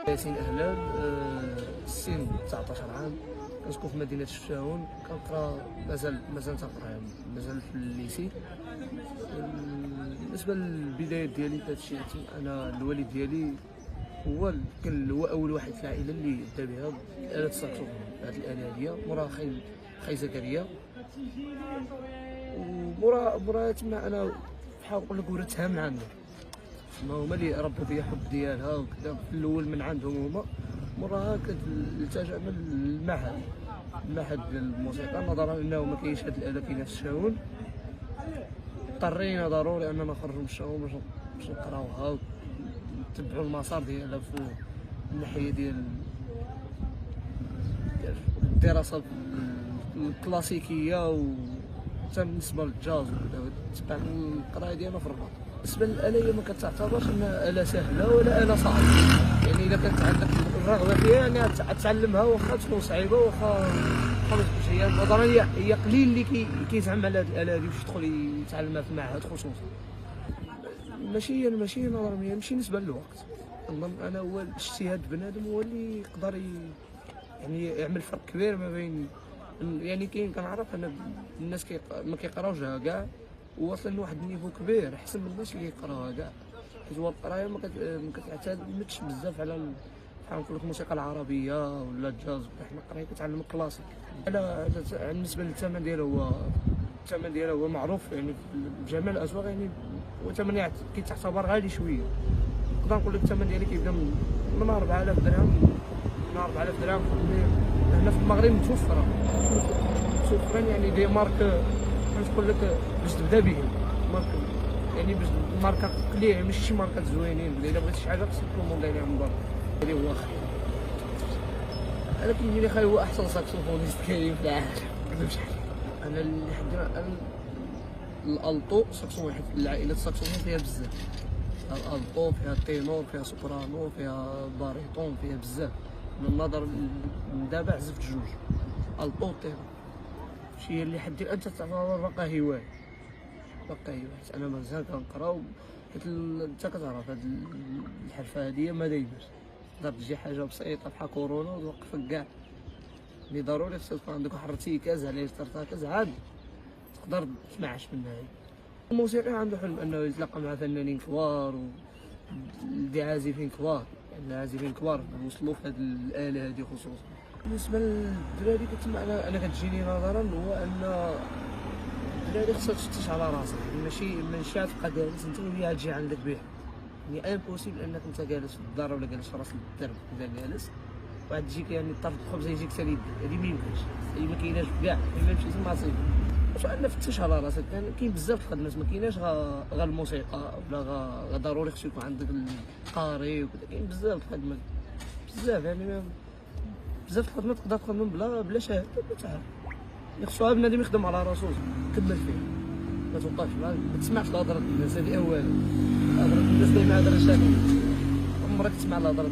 ياسين أهلال، السن 19 عام، كنسكن في مدينة الشفاون، كنقرا مازال تنقرا، مازال في الليسي. بالنسبة للبدايات ديالي في هادشي، أنا الوالد ديالي هو كان أول واحد في العائلة اللي بدا بها آلة الساكسوفون، هاد الآلة هادية مورا خي زكريا. ومورا تما أنا بحال نقول لك ورثتها من عنده، هما اللي ربوا فيا حب ديالها وكذا. في الاول من عندهم هما، موراها التجأنا للمعهد ديال الموسيقى، نظرا انه ما كاينش هاد الآلة كاينه في الشاون. اضطرينا ضروري اننا نخرجوا من الشاون باش نقراوها ونتبعوا المسار ديالها في الناحيه ديال الدراسه الكلاسيكيه، وحتى بالنسبه للجاز وكذا تبع القرايه ديالنا في الرباط. بالنسبه للآلة هي ما كتعتبرش انها آلة سهله ولا آلة صعبه، يعني الا كانت عندك الرغبه فيها يعني تعلمها، واخا تكون صعيبه واخا ما تكونش هي. نظرا هي قليل اللي كيزعم على هذه الآلة هذه باش يدخل يتعلمها في معهد خصوصا. ماشي نظرا هي ماشي نسبه للوقت. نظن انا هو الاجتهاد بنادم هو اللي يقدر يعني يعمل فرق كبير ما بين، يعني كنعرف انا الناس ما كيقراوش كاع وواصلين لواحد النيفو كبير احسن من الناس اللي يقراوها كاع، حيت هو القرايه ما كتعتمدش بزاف على بحال نقول لك الموسيقى العربيه ولا الجاز. حنا القرايه كتعلم الكلاسيك. انا بالنسبه للثمن ديالو هو معروف يعني في جميع الاسواق، يعني هو ثمن كيتعتبر غالي شويه. نقدر نقول لك الثمن ديالي كيبدا من 4000 درهم، هنا في المغرب متوفره يعني دي مارك نقول لك باش تبدا به ماركه، يعني باش ماركه قليله ماشي شي ماركات زوينين. الا بغيتي شي حاجه خصك تكون دايرها من برا. هذا هو خير. انا كيجي لي خاي هو احسن ساكسوفونيست كاين في العالم، مكذبش عليك. انا اللي حدنا الالطو ساكسوفون، حيت العائله الساكسوفون فيها بزاف، الالطو فيها تينور فيها سوبرانو فيها باريتون فيها بزاف. من النظر دابا عزفت جوج، الطو تينور. شي اللي حدي انت تعتبر باقا هوايه، حيت انا مازال كنقرا، حيت انت كتعرف هاد الحرفه هاديه ما دايماش. تقدر تجي حاجه بسيطه بحال كورونا وتوقفك كاع، اللي ضروري خصك تكون عندك واحد ارتكاز على ارتكاز عاد تقدر تنعش منها. الموسيقي عنده حلم انه يتلاقى مع فنانين كبار ودي عازفين كبار، يعني عازفين كبار وصلوا في هاد الآلة هادي خصوصا. بالنسبه للدراري انا كتجيني نظرا هو ان الدراري خصها تفتش على راسك، يعني ماشي تبقى جالس انت وهي تجي عندك بها. يعني امبوسيبل انك انت جالس في الدار ولا جالس في راس الدرب ولا جالس واحد تجيك يعني طرف الخبز يجيك سالي، هذه ما يمكنش، هذه ما كايناش كاع، الا مشيتي مصيبه. فانا فتش على راسك، كاين بزاف الخدمات، ما كايناش غير الموسيقى ولا ضروري خصو يكون عندك القاري وكذا. كاين بزاف الخدمات، بزاف يعني بزاف الخدمات تقدر تخدم بلا شهاده ولا تعرف. خصو بنادم يخدم على راسو، كمل فيه، ما توقفش، ما تسمعش لهضره الناس. هذه اولا هضره الناس دايما هضره شاكله، عمرك تسمع لهضره